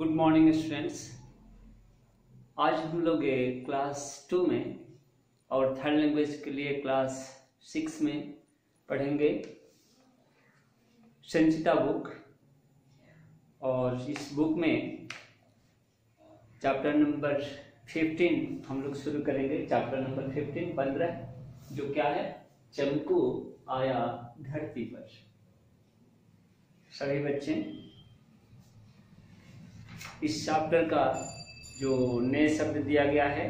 Good morning students. आज हम लोग क्लास 2 में और थर्ड लैंग्वेज के लिए क्लास 6 में पढ़ेंगे संचिता बुक। और इस बुक में चैप्टर नंबर 15 हम लोग शुरू करेंगे। चैप्टर नंबर 15 जो क्या है, चमकू आया धरती पर। सभी बच्चे इस चैप्टर का जो नए शब्द दिया गया है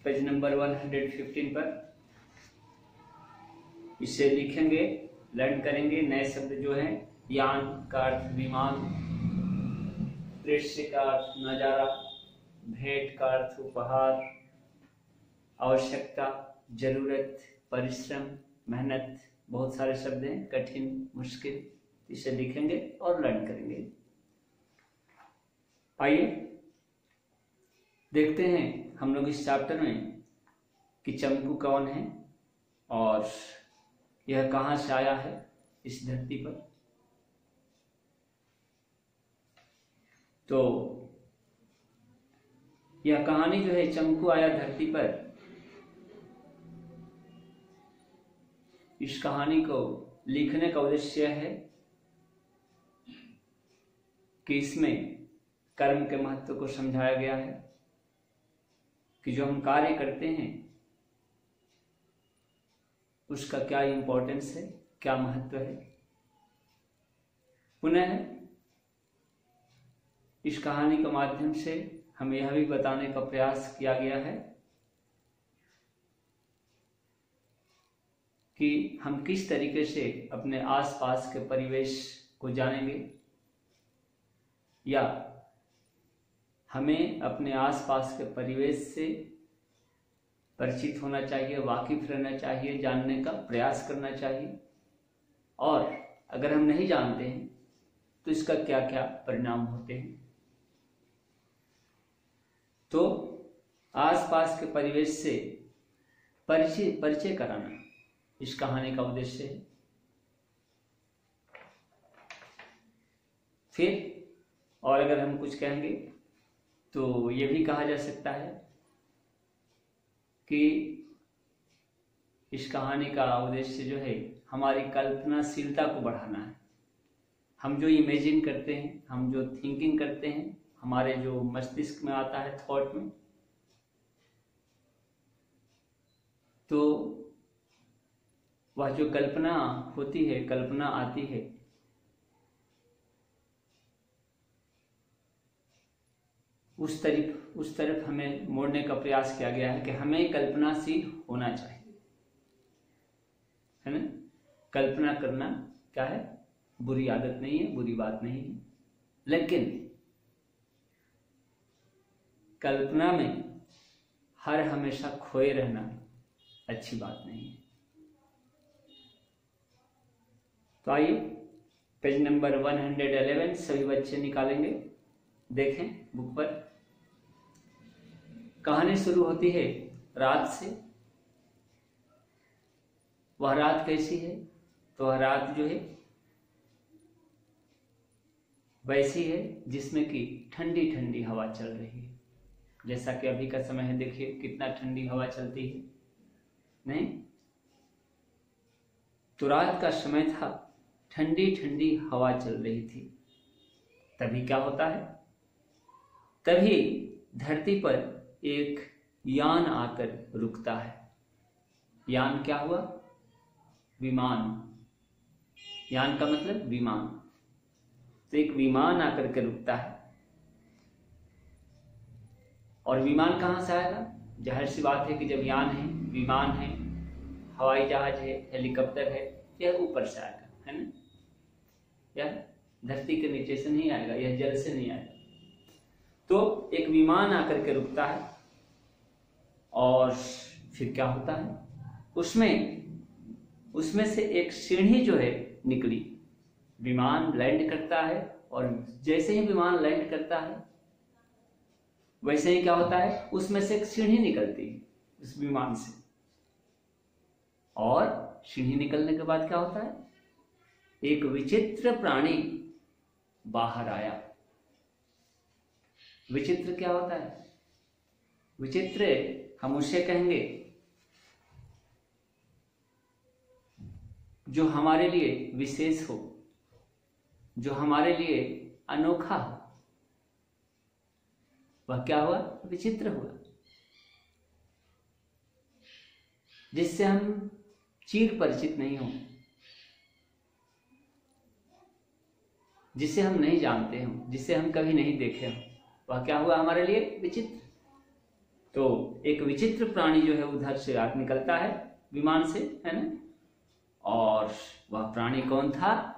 पेज नंबर 115 पर, इसे लिखेंगे, लर्न करेंगे। नए शब्द जो है, यान का अर्थ विमान, दृश्य का अर्थ नजारा, भेंट का अर्थ उपहार, आवश्यकता, जरूरत, परिश्रम, मेहनत, बहुत सारे शब्द हैं, कठिन, मुश्किल। इसे लिखेंगे और लर्न करेंगे। आइए देखते हैं हम लोग इस चैप्टर में कि चमकू कौन है और यह कहाँ से आया है इस धरती पर। तो यह कहानी जो है, चमकू आया धरती पर, इस कहानी को लिखने का उद्देश्य है कि इसमें कर्म के महत्व को समझाया गया है कि जो हम कार्य करते हैं उसका क्या इंपॉर्टेंस है, क्या महत्व है। पुनः इस कहानी के माध्यम से हमें यह भी बताने का प्रयास किया गया है कि हम किस तरीके से अपने आसपास के परिवेश को जानेंगे, या हमें अपने आसपास के परिवेश से परिचित होना चाहिए, वाकिफ रहना चाहिए, जानने का प्रयास करना चाहिए। और अगर हम नहीं जानते हैं तो इसका क्या क्या परिणाम होते हैं। तो आसपास के परिवेश से परिचय कराना इस कहानी का उद्देश्य है। फिर और अगर हम कुछ कहेंगे तो ये भी कहा जा सकता है कि इस कहानी का उद्देश्य जो है, हमारी कल्पनाशीलता को बढ़ाना है। हम जो इमेजिन करते हैं, हम जो थिंकिंग करते हैं, हमारे जो मस्तिष्क में आता है, थॉट में, तो वह जो कल्पना होती है, कल्पना आती है, उस तरफ हमें मोड़ने का प्रयास किया गया है कि हमें कल्पनाशील होना चाहिए, है ना। कल्पना करना क्या है, बुरी आदत नहीं है, बुरी बात नहीं है, लेकिन कल्पना में हर हमेशा खोए रहना अच्छी बात नहीं है। तो आइए पेज नंबर 111 सभी बच्चे निकालेंगे, देखें बुक पर। कहानी शुरू होती है रात से। वह रात कैसी है, तो वह रात जो है वैसी है जिसमें कि ठंडी ठंडी हवा चल रही है। जैसा कि अभी का समय है, देखिए कितना ठंडी हवा चलती है, नहीं। तो रात का समय था, ठंडी ठंडी हवा चल रही थी। तभी क्या होता है, तभी धरती पर एक यान आकर रुकता है। यान क्या हुआ, विमान। यान का मतलब विमान। तो एक विमान आकर के रुकता है। और विमान कहाँ से आएगा, जाहिर सी बात है कि जब यान है, विमान है, हवाई जहाज है, हेलीकॉप्टर है, यह ऊपर से आएगा, है ना। यह धरती के नीचे से नहीं आएगा, यह जल से नहीं आएगा। तो एक विमान आकर के रुकता है और फिर क्या होता है, उसमें से एक सीढ़ी जो है निकली। विमान लैंड करता है और जैसे ही विमान लैंड करता है वैसे ही क्या होता है, उसमें से एक सीढ़ी निकलती है उस विमान से। और सीढ़ी निकलने के बाद क्या होता है, एक विचित्र प्राणी बाहर आया। विचित्र क्या होता है? विचित्र हम उसे कहेंगे जो हमारे लिए विशेष हो, जो हमारे लिए अनोखा हो, वह क्या हुआ? विचित्र हुआ। जिससे हम चीर परिचित नहीं हो, जिसे हम नहीं जानते हो, जिसे हम कभी नहीं देखे हो, वह क्या हुआ? हमारे लिए विचित्र। तो एक विचित्र प्राणी जो है उधर से आग निकलता है विमान से, है ना? और वह प्राणी कौन था?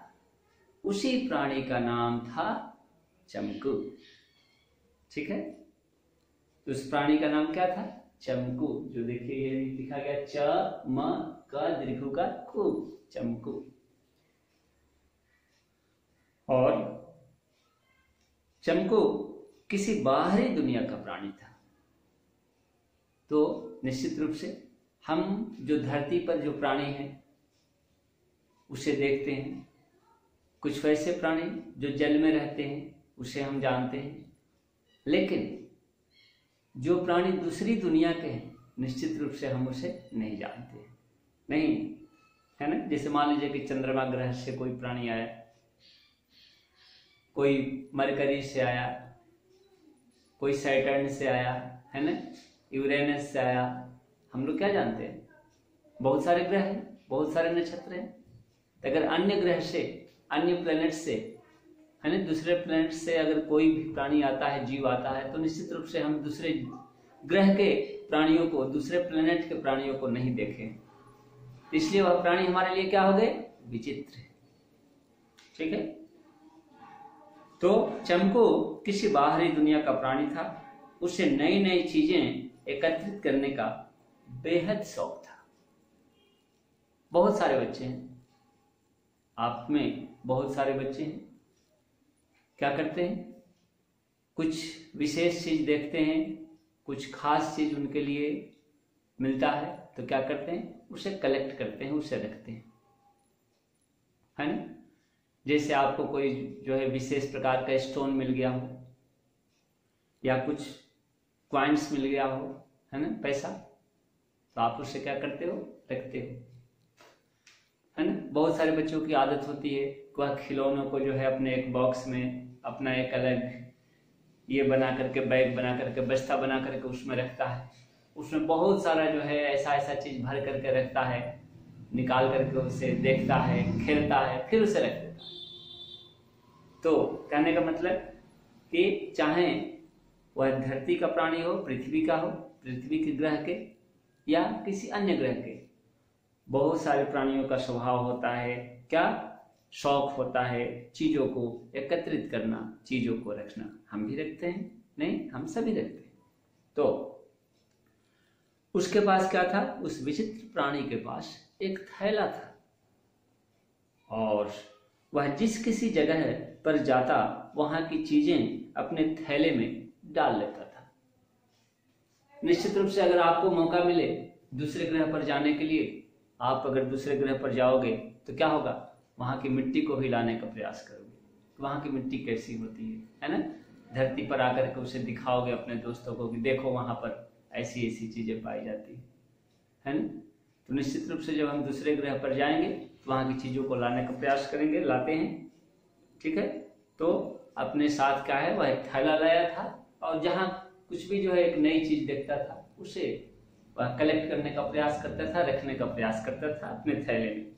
उसी प्राणी का नाम था चमकू। ठीक है, तो उस प्राणी का नाम क्या था? चमकू। जो देखिए ये लिखा गया च म क दीर्घ का कु, चमकू। और चमकू किसी बाहरी दुनिया का प्राणी था। तो निश्चित रूप से हम जो धरती पर जो प्राणी हैं उसे देखते हैं, कुछ वैसे प्राणी जो जल में रहते हैं उसे हम जानते हैं, लेकिन जो प्राणी दूसरी दुनिया के हैं निश्चित रूप से हम उसे नहीं जानते, नहीं, है ना? जैसे मान लीजिए कि चंद्रमा ग्रह से कोई प्राणी आया, कोई मरकरी से आया, कोई सैटर्न से आया, है ना, यूरेनस से आया। हम लोग क्या जानते हैं? बहुत सारे ग्रह हैं, बहुत सारे नक्षत्र हैं। तो अगर अन्य ग्रह से, अन्य प्लेनेट से, है ना, दूसरे प्लेनेट से अगर कोई भी प्राणी आता है, जीव आता है, तो निश्चित रूप से हम दूसरे ग्रह के प्राणियों को, दूसरे प्लेनेट के प्राणियों को नहीं देखें। इसलिए वह प्राणी हमारे लिए क्या हो गए? विचित्र। ठीक है, तो चमकू किसी बाहरी दुनिया का प्राणी था। उसे नई नई चीजें एकत्रित करने का बेहद शौक था। बहुत सारे बच्चे हैं, आप में बहुत सारे बच्चे हैं, क्या करते हैं? कुछ विशेष चीज देखते हैं, कुछ खास चीज उनके लिए मिलता है, तो क्या करते हैं? उसे कलेक्ट करते हैं, उसे रखते हैं, है ना? जैसे आपको कोई जो है विशेष प्रकार का स्टोन मिल गया हो, या कुछ क्वाइंस मिल गया हो, है ना, पैसा, तो आप उससे क्या करते हो? रखते हो, है ना? बहुत सारे बच्चों की आदत होती है कि वह खिलौनों को जो है अपने एक बॉक्स में, अपना एक अलग ये बना करके, बैग बना करके, बस्ता बना करके उसमें रखता है। उसमें बहुत सारा जो है ऐसा ऐसा चीज भर करके रखता है, निकाल करके उसे देखता है, खेलता है, फिर उसे रख देता है। तो कहने का मतलब कि चाहे वह धरती का प्राणी हो, पृथ्वी का हो, पृथ्वी के ग्रह के, या किसी अन्य ग्रह के, बहुत सारे प्राणियों का स्वभाव होता है क्या? शौक होता है चीजों को एकत्रित करना, चीजों को रखना। हम भी रखते हैं, नहीं, हम सभी रखते हैं। तो उसके पास क्या था? उस विचित्र प्राणी के पास एक थैला था, और वह जिस किसी जगह पर जाता वहां की चीजें अपने थैले में डाल लेता था। निश्चित रूप से अगर आपको मौका मिले दूसरे ग्रह पर जाने के लिए, आप अगर दूसरे ग्रह पर जाओगे तो क्या होगा? वहां की मिट्टी को भी लाने का प्रयास करोगे, तो वहां की मिट्टी कैसी होती है ना? धरती पर आकर के उसे दिखाओगे अपने दोस्तों को कि देखो वहां पर ऐसी ऐसी चीजें पाई जाती है ना? तो निश्चित रूप से जब हम दूसरे ग्रह पर जाएंगे तो वहां की चीजों को लाने का प्रयास करेंगे, लाते हैं। ठीक है, तो अपने साथ क्या है? वह एक थैला लाया था, और जहां कुछ भी जो है एक नई चीज देखता था उसे वह कलेक्ट करने का प्रयास करता था, रखने का प्रयास करता था अपने थैले में।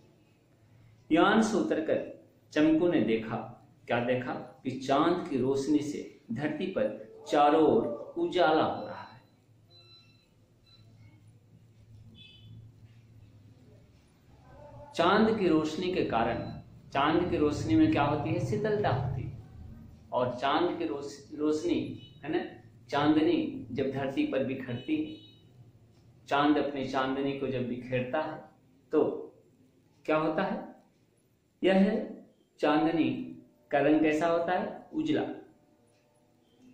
यान से उतरकर चमकू ने देखा, क्या देखा? कि चांद की रोशनी से धरती पर चारों ओर उजाला हो रहा है। चांद की रोशनी के कारण, चांद की रोशनी में क्या होती है? शीतलता होती है। और चांद की रोशनी, है ना, चांदनी जब धरती पर बिखरती है, चांद अपनी चांदनी को जब बिखेरता है तो क्या होता है? यह चांदनी का रंग कैसा होता है? उजला,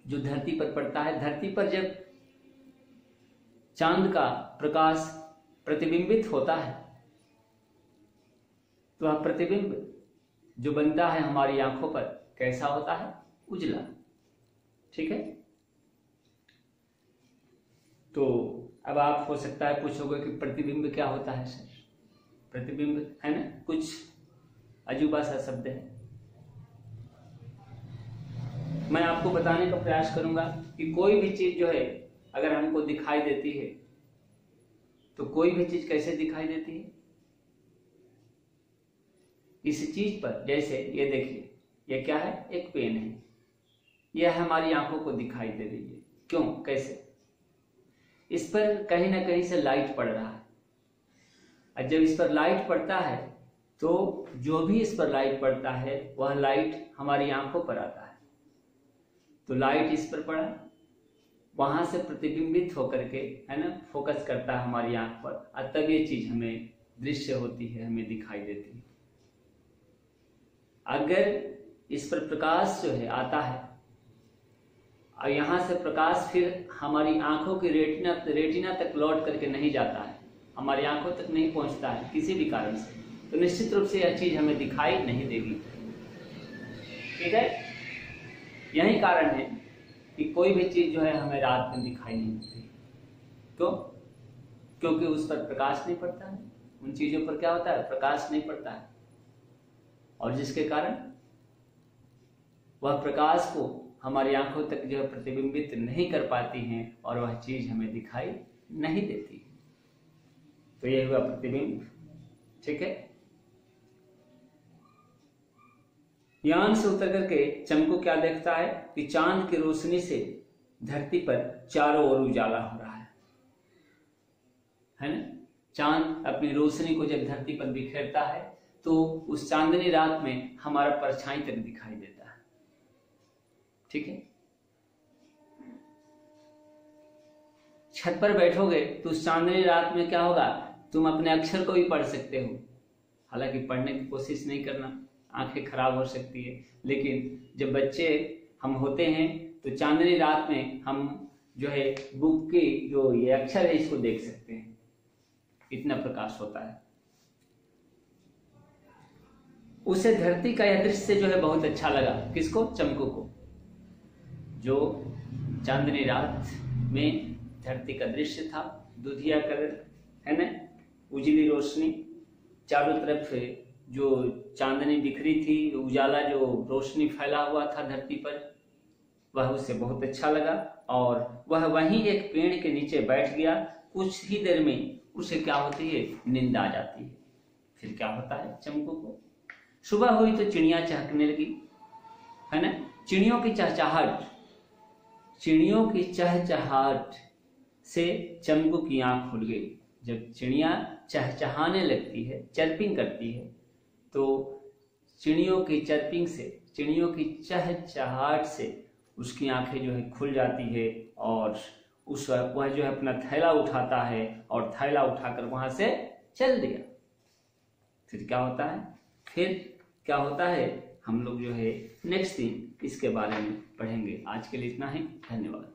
जो धरती पर पड़ता है। धरती पर जब चांद का प्रकाश प्रतिबिंबित होता है तो वह प्रतिबिंब जो बनता है हमारी आंखों पर कैसा होता है? उजला। ठीक है, तो अब आप हो सकता है पूछोगे कि प्रतिबिंब क्या होता है सर? प्रतिबिंब है ना, कुछ अजूबा सा शब्द है। मैं आपको बताने का प्रयास करूंगा कि कोई भी चीज जो है अगर हमको दिखाई देती है तो कोई भी चीज कैसे दिखाई देती है? इस चीज पर, जैसे ये देखिए, ये क्या है? एक पेन है, यह हमारी आंखों को दिखाई दे रही है। क्यों? कैसे? इस पर कहीं ना कहीं से लाइट पड़ रहा है, और जब इस पर लाइट पड़ता है तो जो भी इस पर लाइट पड़ता है वह लाइट हमारी आंखों पर आता है। तो लाइट इस पर पड़ा, वहां से प्रतिबिंबित होकर के, है ना, फोकस करता है हमारी आंख पर, और तब ये चीज हमें दृश्य होती है, हमें दिखाई देती है। अगर इस पर प्रकाश जो है आता है और यहां से प्रकाश फिर हमारी आंखों की रेटिना तक लौट करके नहीं जाता है, हमारी आंखों तक नहीं पहुंचता है किसी भी कारण से, तो निश्चित रूप से यह चीज हमें दिखाई नहीं देगी। ठीक है, यही कारण है कि कोई भी चीज जो है हमें रात में दिखाई नहीं देती। क्यों? क्योंकि उस पर प्रकाश नहीं पड़ता है। उन चीजों पर क्या होता है? प्रकाश नहीं पड़ता है, और जिसके कारण वह प्रकाश को हमारी आंखों तक जो है प्रतिबिंबित नहीं कर पाती हैं और वह चीज हमें दिखाई नहीं देती। तो यह हुआ प्रतिबिंब। ठीक है, यान से उतर करके चमकू क्या देखता है कि चांद की रोशनी से धरती पर चारों ओर उजाला हो रहा है ना। चांद अपनी रोशनी को जब धरती पर बिखेरता है तो उस चांदनी रात में हमारा परछाई तक दिखाई देता है। ठीक है, छत पर बैठोगे तो उस चांदनी रात में क्या होगा? तुम अपने अक्षर को भी पढ़ सकते हो, हालांकि पढ़ने की कोशिश नहीं करना, आंखें खराब हो सकती है, लेकिन जब बच्चे हम होते हैं तो चांदनी रात में हम जो है बुक की जो ये अक्षर है इसको देख सकते हैं, इतना प्रकाश होता है। उसे धरती का यह दृश्य जो है बहुत अच्छा लगा। किसको? चमकू को। जो चांदनी रात में धरती का दृश्य था, दूधिया कलर, है ना, उजली रोशनी, चारों तरफ जो चांदनी बिखरी थी, उजाला जो रोशनी फैला हुआ था धरती पर, वह उसे बहुत अच्छा लगा और वह वहीं एक पेड़ के नीचे बैठ गया। कुछ ही देर में उसे क्या होती है? नींद आ जाती है। फिर क्या होता है चमकू को? सुबह हुई तो चिड़िया चहकने लगी, है ना, चिड़ियों की चहचहाट से चमकू की आंख खुल गई। जब चिड़िया चहचहाने लगती है, चर्पिंग करती है, तो चिड़ियों की चर्पिंग से, चिड़ियों की चहचहाट से उसकी आंखें जो है खुल जाती है और वह जो है अपना थैला उठाता है और थैला उठाकर वहां से चल दिया। फिर क्या होता है? फिर क्या होता है हम लोग जो है नेक्स्ट दिन इसके बारे में पढ़ेंगे। आज के लिए इतना ही, धन्यवाद।